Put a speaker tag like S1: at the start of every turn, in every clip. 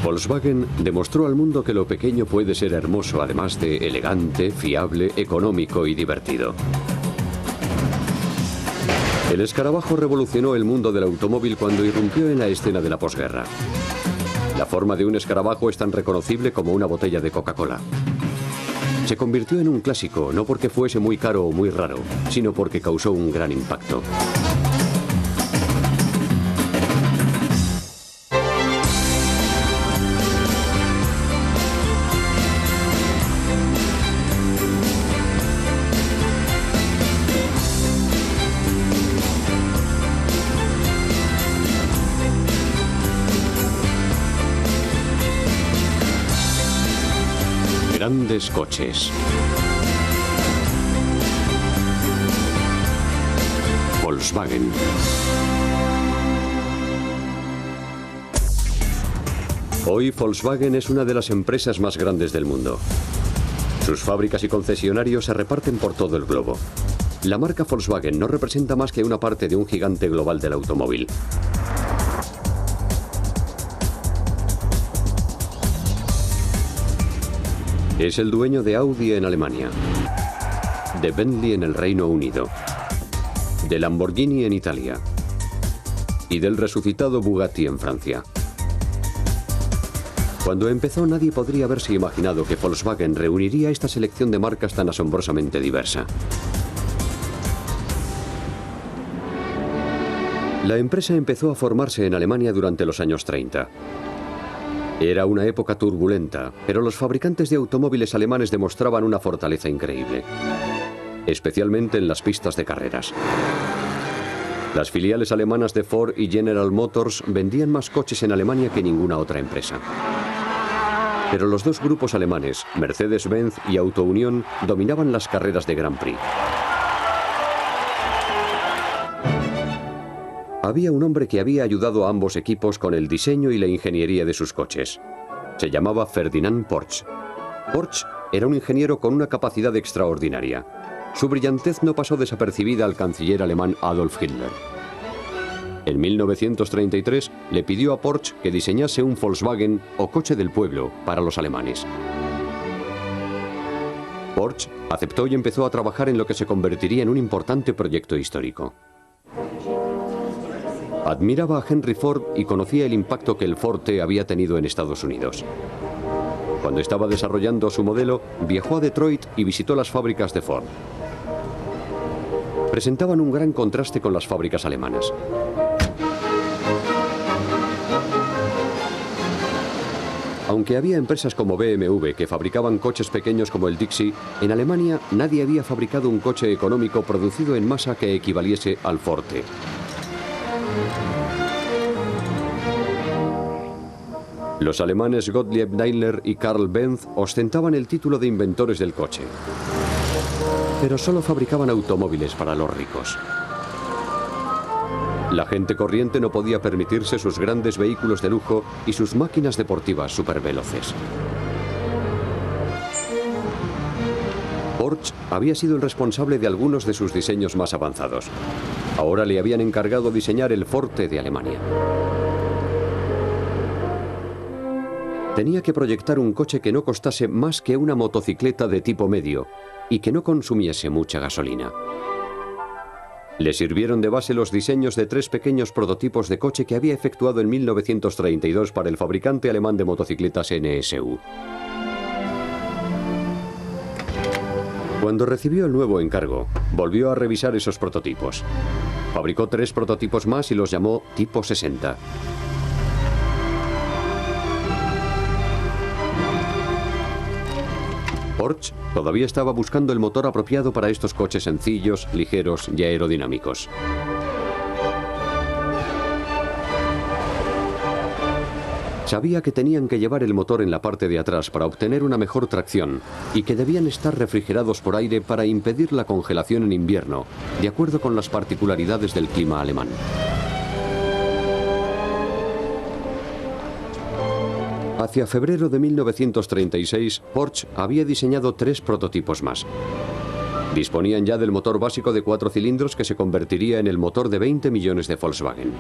S1: Volkswagen demostró al mundo que lo pequeño puede ser hermoso, además de elegante, fiable, económico y divertido. El escarabajo revolucionó el mundo del automóvil cuando irrumpió en la escena de la posguerra. La forma de un escarabajo es tan reconocible como una botella de Coca-Cola. Se convirtió en un clásico, no porque fuese muy caro o muy raro, sino porque causó un gran impacto. Grandes coches. Volkswagen. Hoy Volkswagen es una de las empresas más grandes del mundo. Sus fábricas y concesionarios se reparten por todo el globo. La marca Volkswagen no representa más que una parte de un gigante global del automóvil. Es el dueño de Audi en Alemania, de Bentley en el Reino Unido, de Lamborghini en Italia y del resucitado Bugatti en Francia. Cuando empezó, nadie podría haberse imaginado que Volkswagen reuniría esta selección de marcas tan asombrosamente diversa. La empresa empezó a formarse en Alemania durante los años 30. Era una época turbulenta, pero los fabricantes de automóviles alemanes demostraban una fortaleza increíble, especialmente en las pistas de carreras. Las filiales alemanas de Ford y General Motors vendían más coches en Alemania que ninguna otra empresa. Pero los dos grupos alemanes, Mercedes-Benz y Auto Union, dominaban las carreras de Grand Prix. Había un hombre que había ayudado a ambos equipos con el diseño y la ingeniería de sus coches. Se llamaba Ferdinand Porsche. Porsche era un ingeniero con una capacidad extraordinaria. Su brillantez no pasó desapercibida al canciller alemán Adolf Hitler. En 1933 le pidió a Porsche que diseñase un Volkswagen o coche del pueblo para los alemanes. Porsche aceptó y empezó a trabajar en lo que se convertiría en un importante proyecto histórico. Admiraba a Henry Ford y conocía el impacto que el Ford T había tenido en Estados Unidos. Cuando estaba desarrollando su modelo, viajó a Detroit y visitó las fábricas de Ford. Presentaban un gran contraste con las fábricas alemanas. Aunque había empresas como BMW que fabricaban coches pequeños como el Dixie, en Alemania nadie había fabricado un coche económico producido en masa que equivaliese al Ford T. Los alemanes Gottlieb Daimler y Karl Benz ostentaban el título de inventores del coche, pero solo fabricaban automóviles para los ricos. La gente corriente no podía permitirse sus grandes vehículos de lujo y sus máquinas deportivas superveloces. Porsche había sido el responsable de algunos de sus diseños más avanzados. Ahora le habían encargado diseñar el Ford T de Alemania. Tenía que proyectar un coche que no costase más que una motocicleta de tipo medio y que no consumiese mucha gasolina. Le sirvieron de base los diseños de 3 pequeños prototipos de coche que había efectuado en 1932 para el fabricante alemán de motocicletas NSU. Cuando recibió el nuevo encargo, volvió a revisar esos prototipos. Fabricó 3 prototipos más y los llamó Tipo 60. Porsche todavía estaba buscando el motor apropiado para estos coches sencillos, ligeros y aerodinámicos. Sabía que tenían que llevar el motor en la parte de atrás para obtener una mejor tracción y que debían estar refrigerados por aire para impedir la congelación en invierno, de acuerdo con las particularidades del clima alemán. Hacia febrero de 1936, Porsche había diseñado 3 prototipos más. Disponían ya del motor básico de 4 cilindros que se convertiría en el motor de 20 millones de Volkswagen.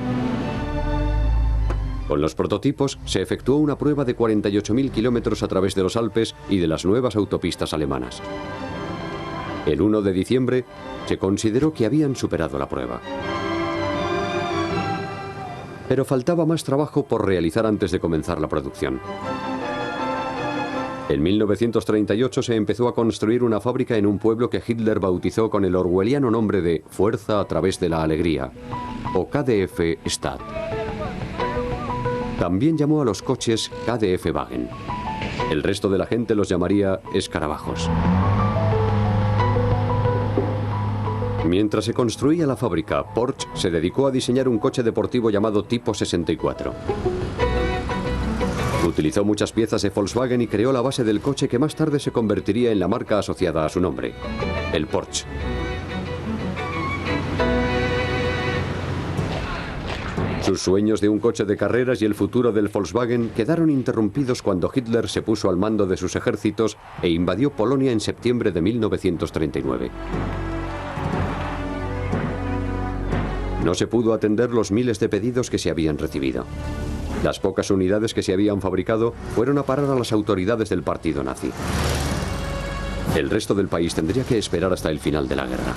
S1: Con los prototipos se efectuó una prueba de 48.000 kilómetros a través de los Alpes y de las nuevas autopistas alemanas. El 1 de diciembre se consideró que habían superado la prueba. Pero faltaba más trabajo por realizar antes de comenzar la producción. En 1938 se empezó a construir una fábrica en un pueblo que Hitler bautizó con el orwelliano nombre de Fuerza a través de la Alegría, o KdF Stadt. También llamó a los coches KdF Wagen. El resto de la gente los llamaría escarabajos. Mientras se construía la fábrica, Porsche se dedicó a diseñar un coche deportivo llamado Tipo 64. Utilizó muchas piezas de Volkswagen y creó la base del coche que más tarde se convertiría en la marca asociada a su nombre, el Porsche. Sus sueños de un coche de carreras y el futuro del Volkswagen quedaron interrumpidos cuando Hitler se puso al mando de sus ejércitos e invadió Polonia en septiembre de 1939. No se pudo atender los miles de pedidos que se habían recibido. Las pocas unidades que se habían fabricado fueron a parar a las autoridades del partido nazi. El resto del país tendría que esperar hasta el final de la guerra.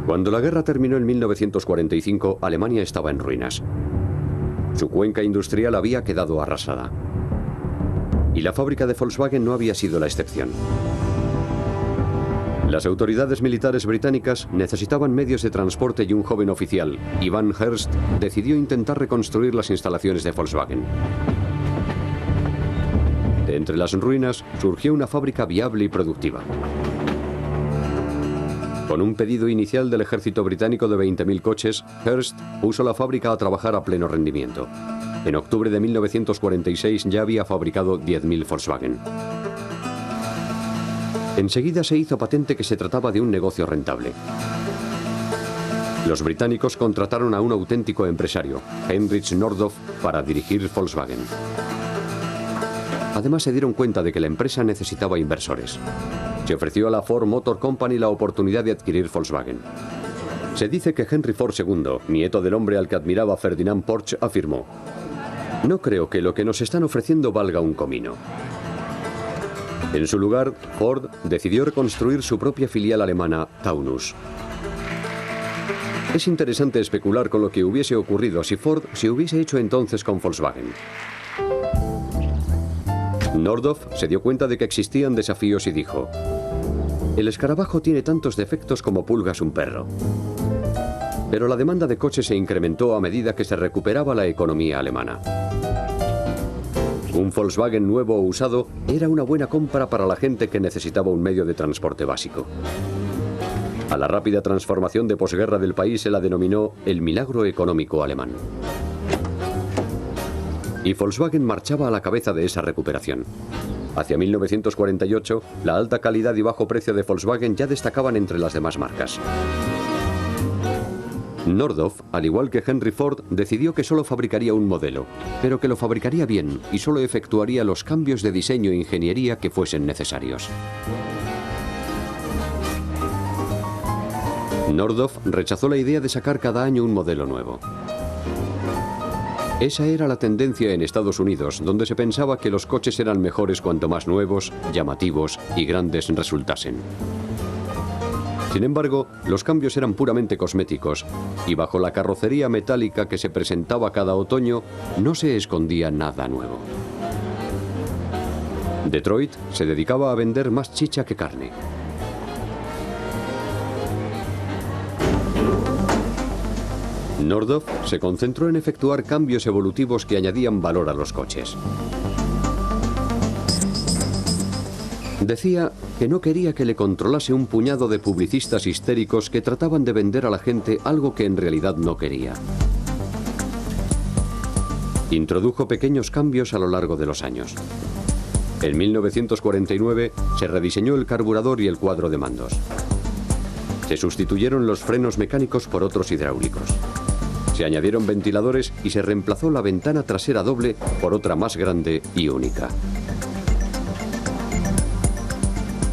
S1: Cuando la guerra terminó en 1945, Alemania estaba en ruinas. Su cuenca industrial había quedado arrasada. Y la fábrica de Volkswagen no había sido la excepción. Las autoridades militares británicas necesitaban medios de transporte y un joven oficial, Ivan Hearst, decidió intentar reconstruir las instalaciones de Volkswagen. De entre las ruinas surgió una fábrica viable y productiva. Con un pedido inicial del ejército británico de 20.000 coches, Hearst puso la fábrica a trabajar a pleno rendimiento. En octubre de 1946 ya había fabricado 10.000 Volkswagen. Enseguida se hizo patente que se trataba de un negocio rentable. Los británicos contrataron a un auténtico empresario, Heinrich Nordhoff, para dirigir Volkswagen. Además se dieron cuenta de que la empresa necesitaba inversores. Se ofreció a la Ford Motor Company la oportunidad de adquirir Volkswagen. Se dice que Henry Ford II, nieto del hombre al que admiraba Ferdinand Porsche, afirmó: "No creo que lo que nos están ofreciendo valga un comino". En su lugar, Ford decidió reconstruir su propia filial alemana, Taunus. Es interesante especular con lo que hubiese ocurrido si Ford se hubiese hecho entonces con Volkswagen. Nordhoff se dio cuenta de que existían desafíos y dijo: "El escarabajo tiene tantos defectos como pulgas un perro". Pero la demanda de coches se incrementó a medida que se recuperaba la economía alemana. Un Volkswagen nuevo o usado era una buena compra para la gente que necesitaba un medio de transporte básico. A la rápida transformación de posguerra del país se la denominó el milagro económico alemán. Y Volkswagen marchaba a la cabeza de esa recuperación. Hacia 1948, la alta calidad y bajo precio de Volkswagen ya destacaban entre las demás marcas. Nordhoff, al igual que Henry Ford, decidió que solo fabricaría un modelo, pero que lo fabricaría bien y solo efectuaría los cambios de diseño e ingeniería que fuesen necesarios. Nordhoff rechazó la idea de sacar cada año un modelo nuevo. Esa era la tendencia en Estados Unidos, donde se pensaba que los coches eran mejores cuanto más nuevos, llamativos y grandes resultasen. Sin embargo, los cambios eran puramente cosméticos, y bajo la carrocería metálica que se presentaba cada otoño, no se escondía nada nuevo. Detroit se dedicaba a vender más chicha que carne. Nordhoff se concentró en efectuar cambios evolutivos que añadían valor a los coches. Decía que no quería que le controlase un puñado de publicistas histéricos que trataban de vender a la gente algo que en realidad no quería. Introdujo pequeños cambios a lo largo de los años. En 1949 se rediseñó el carburador y el cuadro de mandos. Se sustituyeron los frenos mecánicos por otros hidráulicos. Se añadieron ventiladores y se reemplazó la ventana trasera doble por otra más grande y única.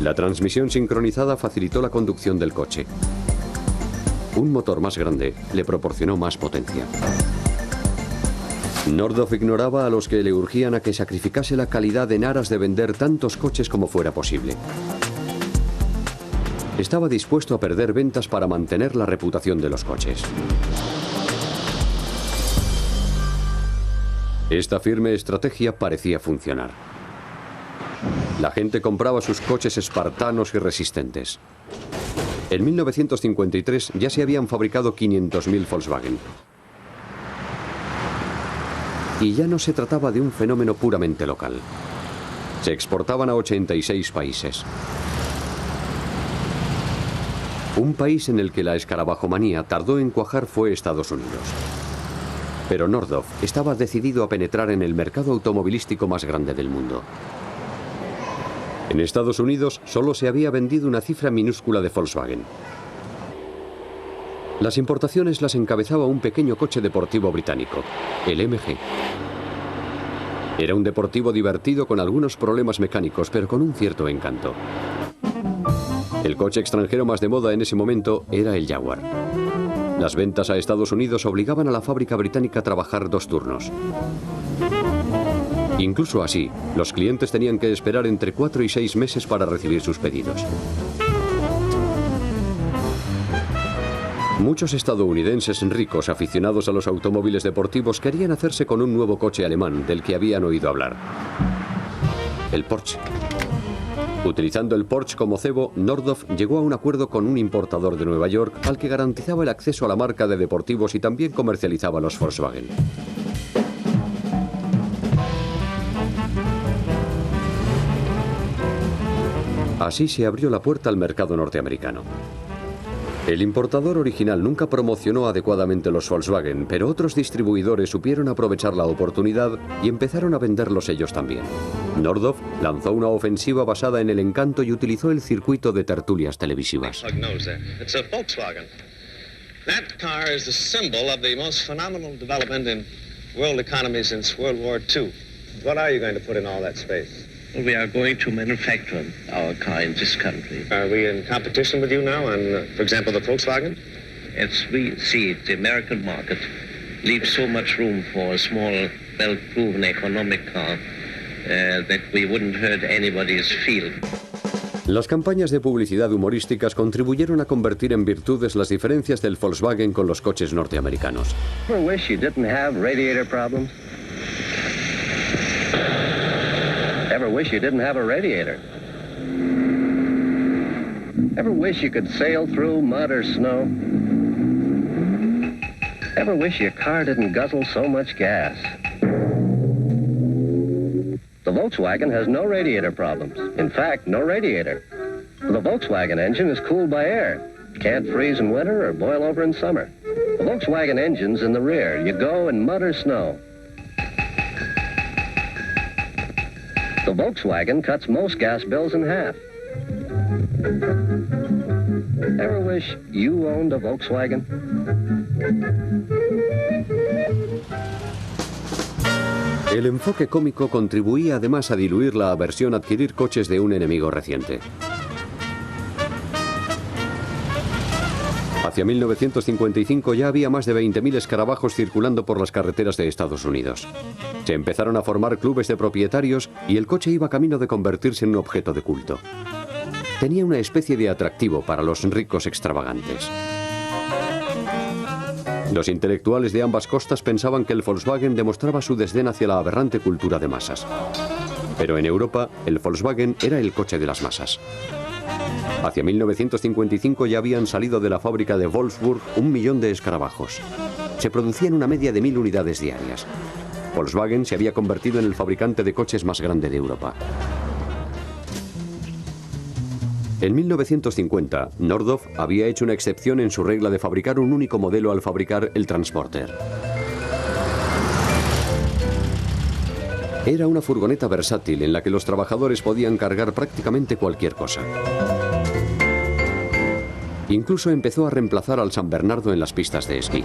S1: La transmisión sincronizada facilitó la conducción del coche. Un motor más grande le proporcionó más potencia. Nordhoff ignoraba a los que le urgían a que sacrificase la calidad en aras de vender tantos coches como fuera posible. Estaba dispuesto a perder ventas para mantener la reputación de los coches. Esta firme estrategia parecía funcionar. La gente compraba sus coches espartanos y resistentes. En 1953 ya se habían fabricado 500.000 Volkswagen. Y ya no se trataba de un fenómeno puramente local. Se exportaban a 86 países. Un país en el que la escarabajomanía tardó en cuajar fue Estados Unidos. Pero Nordhoff estaba decidido a penetrar en el mercado automovilístico más grande del mundo. En Estados Unidos solo se había vendido una cifra minúscula de Volkswagen. Las importaciones las encabezaba un pequeño coche deportivo británico, el MG. Era un deportivo divertido con algunos problemas mecánicos, pero con un cierto encanto. El coche extranjero más de moda en ese momento era el Jaguar. Las ventas a Estados Unidos obligaban a la fábrica británica a trabajar 2 turnos. Incluso así, los clientes tenían que esperar entre 4 y 6 meses para recibir sus pedidos. Muchos estadounidenses ricos aficionados a los automóviles deportivos querían hacerse con un nuevo coche alemán del que habían oído hablar: el Porsche. Utilizando el Porsche como cebo, Nordhoff llegó a un acuerdo con un importador de Nueva York al que garantizaba el acceso a la marca de deportivos y también comercializaba los Volkswagen. Así se abrió la puerta al mercado norteamericano. El importador original nunca promocionó adecuadamente los Volkswagen, pero otros distribuidores supieron aprovechar la oportunidad y empezaron a venderlos ellos también. Nordhoff lanzó una ofensiva basada en el encanto y utilizó el circuito de tertulias televisivas.
S2: That car is the symbol of the most phenomenal development in world economy since World War II. What are you going to put in all that space?
S3: Well, we are going to manufacture our car in this country.
S2: Are we in competition with you now on, for example, the Volkswagen?
S3: As we see it, the American market leaves so much room for a small, well-proven economic car that we wouldn't hurt anybody's feeling.
S1: Las campañas de publicidad humorísticas contribuyeron a convertir en virtudes las diferencias del Volkswagen con los coches norteamericanos.
S4: Ever wish you didn't have radiator problems? Ever wish you didn't have a radiator? Ever wish you could sail through mud or snow? Ever wish your car didn't guzzle so much gas? The Volkswagen has no radiator problems. In fact, no radiator. The Volkswagen engine is cooled by air. Can't freeze in winter or boil over in summer. The Volkswagen engine's in the rear. You go in mud or snow. The Volkswagen cuts most gas bills in half. Ever wish you owned a Volkswagen?
S1: El enfoque cómico contribuía además a diluir la aversión a adquirir coches de un enemigo reciente. Hacia 1955 ya había más de 20.000 escarabajos circulando por las carreteras de Estados Unidos. Se empezaron a formar clubes de propietarios y el coche iba camino de convertirse en un objeto de culto. Tenía una especie de atractivo para los ricos extravagantes. Los intelectuales de ambas costas pensaban que el Volkswagen demostraba su desdén hacia la aberrante cultura de masas. Pero en Europa, el Volkswagen era el coche de las masas. Hacia 1955 ya habían salido de la fábrica de Wolfsburg 1 millón de escarabajos. Se producían una media de 1000 unidades diarias. Volkswagen se había convertido en el fabricante de coches más grande de Europa. En 1950, Nordhoff había hecho una excepción en su regla de fabricar un único modelo al fabricar el Transporter. Era una furgoneta versátil en la que los trabajadores podían cargar prácticamente cualquier cosa. Incluso empezó a reemplazar al San Bernardo en las pistas de esquí.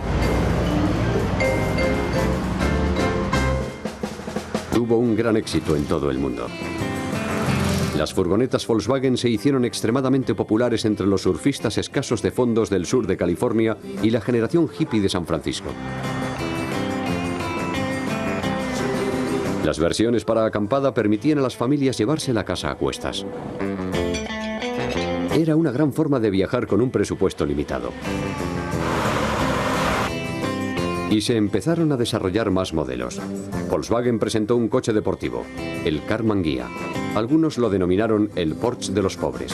S1: Tuvo un gran éxito en todo el mundo. Las furgonetas Volkswagen se hicieron extremadamente populares entre los surfistas escasos de fondos del sur de California y la generación hippie de San Francisco. Las versiones para acampada permitían a las familias llevarse la casa a cuestas. Era una gran forma de viajar con un presupuesto limitado. Y se empezaron a desarrollar más modelos. Volkswagen presentó un coche deportivo, el Karmann Ghia. Algunos lo denominaron el Porsche de los pobres.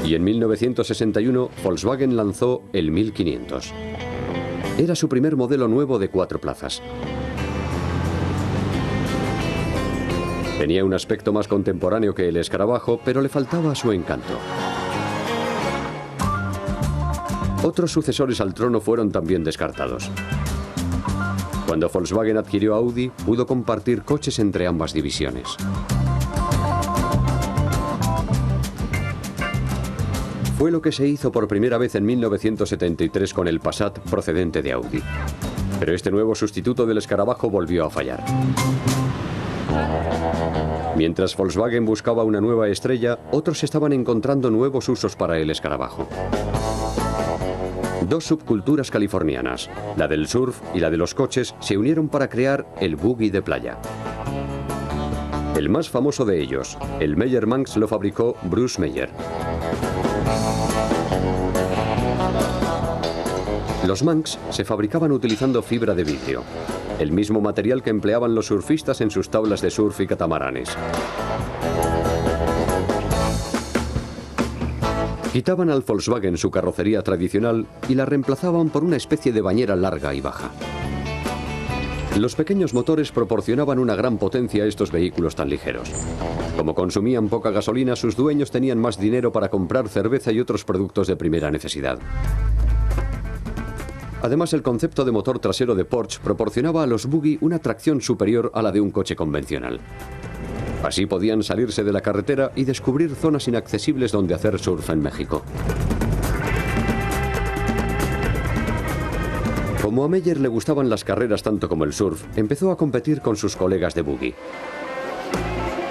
S1: Y en 1961 Volkswagen lanzó el 1500. Era su primer modelo nuevo de 4 plazas. Tenía un aspecto más contemporáneo que el escarabajo, pero le faltaba su encanto. Otros sucesores al trono fueron también descartados. Cuando Volkswagen adquirió Audi, pudo compartir coches entre ambas divisiones. Fue lo que se hizo por primera vez en 1973 con el Passat procedente de Audi. Pero este nuevo sustituto del escarabajo volvió a fallar. Mientras Volkswagen buscaba una nueva estrella, otros estaban encontrando nuevos usos para el escarabajo. Dos subculturas californianas, la del surf y la de los coches, se unieron para crear el buggy de playa. El más famoso de ellos, el Meyer Manx, lo fabricó Bruce Meyer. Los Manx se fabricaban utilizando fibra de vidrio, el mismo material que empleaban los surfistas en sus tablas de surf y catamaranes. Quitaban al Volkswagen su carrocería tradicional y la reemplazaban por una especie de bañera larga y baja. Los pequeños motores proporcionaban una gran potencia a estos vehículos tan ligeros. Como consumían poca gasolina, sus dueños tenían más dinero para comprar cerveza y otros productos de primera necesidad. Además, el concepto de motor trasero de Porsche proporcionaba a los buggy una tracción superior a la de un coche convencional. Así podían salirse de la carretera y descubrir zonas inaccesibles donde hacer surf en México. Como a Meyer le gustaban las carreras tanto como el surf, empezó a competir con sus colegas de buggy.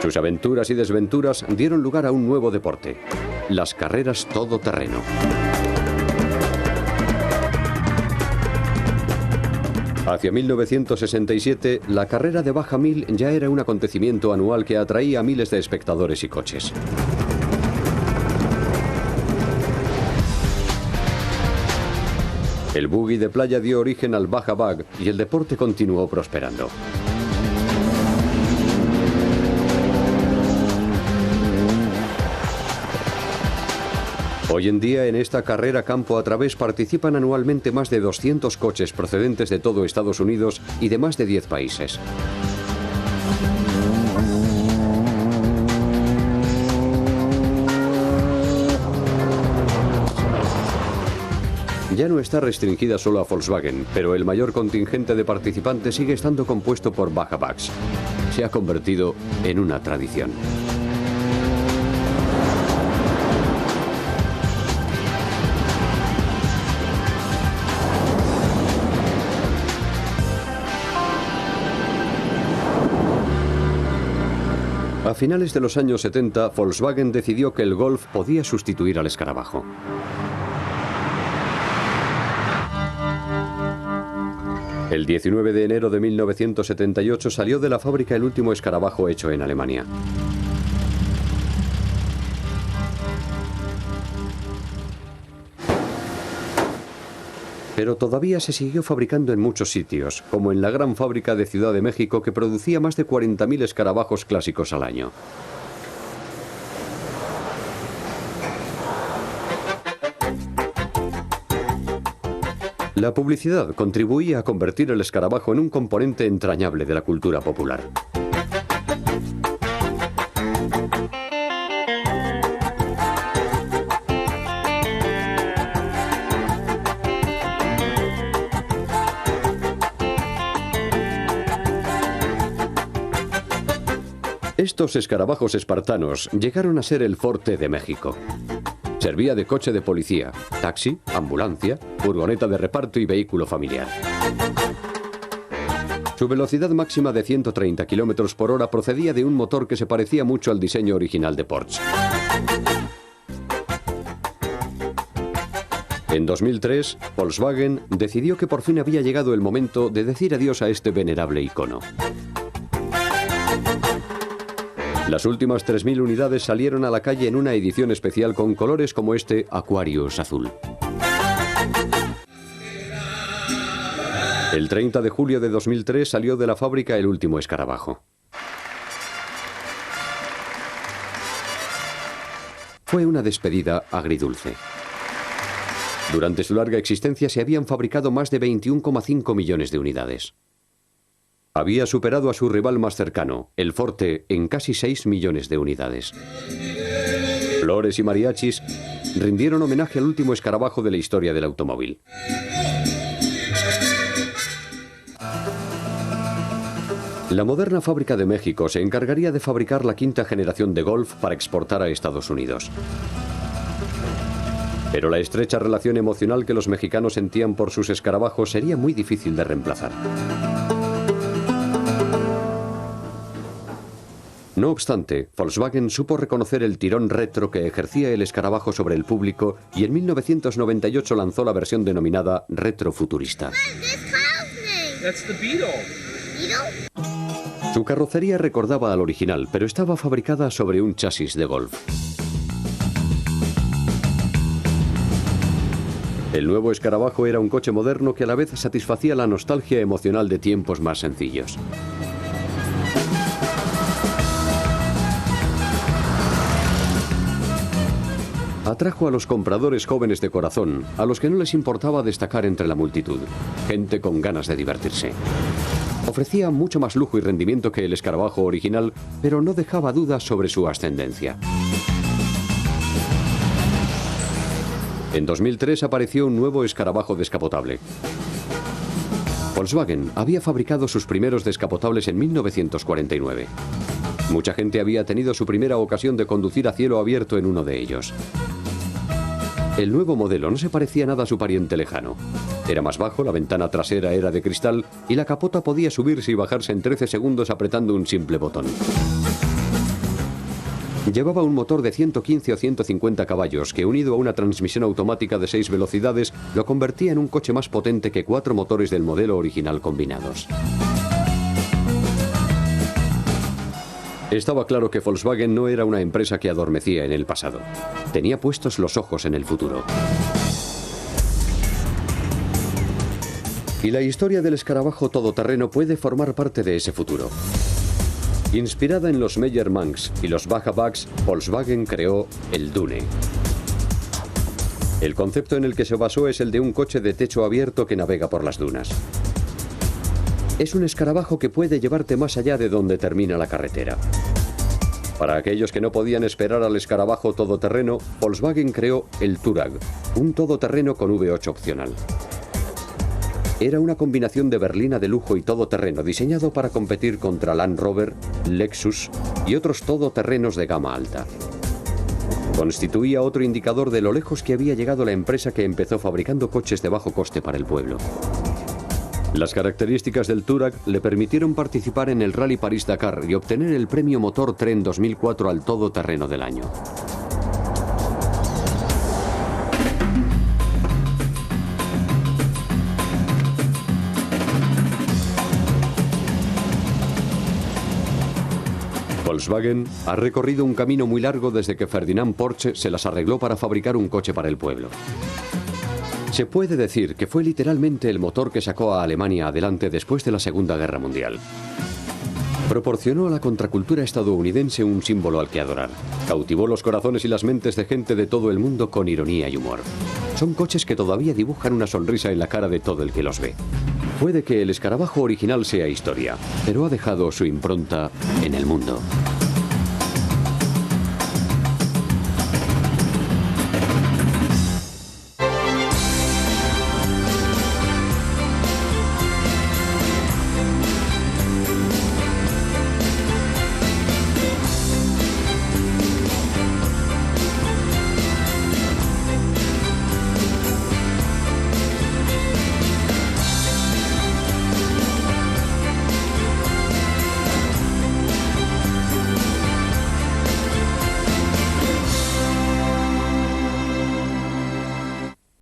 S1: Sus aventuras y desventuras dieron lugar a un nuevo deporte, las carreras todoterreno. Hacia 1967, la carrera de Baja Mil ya era un acontecimiento anual que atraía a miles de espectadores y coches. El buggy de playa dio origen al Baja Bug y el deporte continuó prosperando. Hoy en día, en esta carrera campo a través participan anualmente más de 200 coches procedentes de todo Estados Unidos y de más de 10 países. Ya no está restringida solo a Volkswagen, pero el mayor contingente de participantes sigue estando compuesto por Baja Bugs. Se ha convertido en una tradición. A finales de los años 70, Volkswagen decidió que el Golf podía sustituir al escarabajo. El 19 de enero de 1978 salió de la fábrica el último escarabajo hecho en Alemania. Pero todavía se siguió fabricando en muchos sitios, como en la gran fábrica de Ciudad de México que producía más de 40.000 escarabajos clásicos al año. La publicidad contribuía a convertir el escarabajo en un componente entrañable de la cultura popular. Estos escarabajos espartanos llegaron a ser el Forte de México. Servía de coche de policía, taxi, ambulancia, furgoneta de reparto y vehículo familiar. Su velocidad máxima de 130 km por hora procedía de un motor que se parecía mucho al diseño original de Porsche. En 2003, Volkswagen decidió que por fin había llegado el momento de decir adiós a este venerable icono. Las últimas 3.000 unidades salieron a la calle en una edición especial con colores como este Aquarius azul. El 30 de julio de 2003 salió de la fábrica el último escarabajo. Fue una despedida agridulce. Durante su larga existencia se habían fabricado más de 21,5 millones de unidades. Había superado a su rival más cercano, el Forte, en casi 6 millones de unidades. Flores y mariachis rindieron homenaje al último escarabajo de la historia del automóvil. La moderna fábrica de México se encargaría de fabricar la quinta generación de Golf para exportar a Estados Unidos. Pero la estrecha relación emocional que los mexicanos sentían por sus escarabajos sería muy difícil de reemplazar. No obstante, Volkswagen supo reconocer el tirón retro que ejercía el escarabajo sobre el público y en 1998 lanzó la versión denominada retrofuturista. Su carrocería recordaba al original, pero estaba fabricada sobre un chasis de Golf. El nuevo escarabajo era un coche moderno que a la vez satisfacía la nostalgia emocional de tiempos más sencillos. Atrajo a los compradores jóvenes de corazón, a los que no les importaba destacar entre la multitud, gente con ganas de divertirse. Ofrecía mucho más lujo y rendimiento que el escarabajo original, pero no dejaba dudas sobre su ascendencia. En 2003 apareció un nuevo escarabajo descapotable. Volkswagen había fabricado sus primeros descapotables en 1949. Mucha gente había tenido su primera ocasión de conducir a cielo abierto en uno de ellos. El nuevo modelo no se parecía nada a su pariente lejano. Era más bajo, la ventana trasera era de cristal y la capota podía subirse y bajarse en 13 segundos apretando un simple botón. Llevaba un motor de 115 o 150 caballos que, unido a una transmisión automática de 6 velocidades, lo convertía en un coche más potente que 4 motores del modelo original combinados. Estaba claro que Volkswagen no era una empresa que adormecía en el pasado. Tenía puestos los ojos en el futuro. Y la historia del escarabajo todoterreno puede formar parte de ese futuro. Inspirada en los Meyer-Manx y los Baja-Bugs, Volkswagen creó el Dune. El concepto en el que se basó es el de un coche de techo abierto que navega por las dunas. Es un escarabajo que puede llevarte más allá de donde termina la carretera. Para aquellos que no podían esperar al escarabajo todoterreno, Volkswagen creó el Touareg, un todoterreno con V8 opcional. Era una combinación de berlina de lujo y todoterreno diseñado para competir contra Land Rover, Lexus y otros todoterrenos de gama alta. Constituía otro indicador de lo lejos que había llegado la empresa que empezó fabricando coches de bajo coste para el pueblo. Las características del Touareg le permitieron participar en el Rally París-Dakar y obtener el premio Motor Tren 2004 al todoterreno del año. Volkswagen ha recorrido un camino muy largo desde que Ferdinand Porsche se las arregló para fabricar un coche para el pueblo. Se puede decir que fue literalmente el motor que sacó a Alemania adelante después de la Segunda Guerra Mundial. Proporcionó a la contracultura estadounidense un símbolo al que adorar. Cautivó los corazones y las mentes de gente de todo el mundo con ironía y humor. Son coches que todavía dibujan una sonrisa en la cara de todo el que los ve. Puede que el escarabajo original sea historia, pero ha dejado su impronta en el mundo.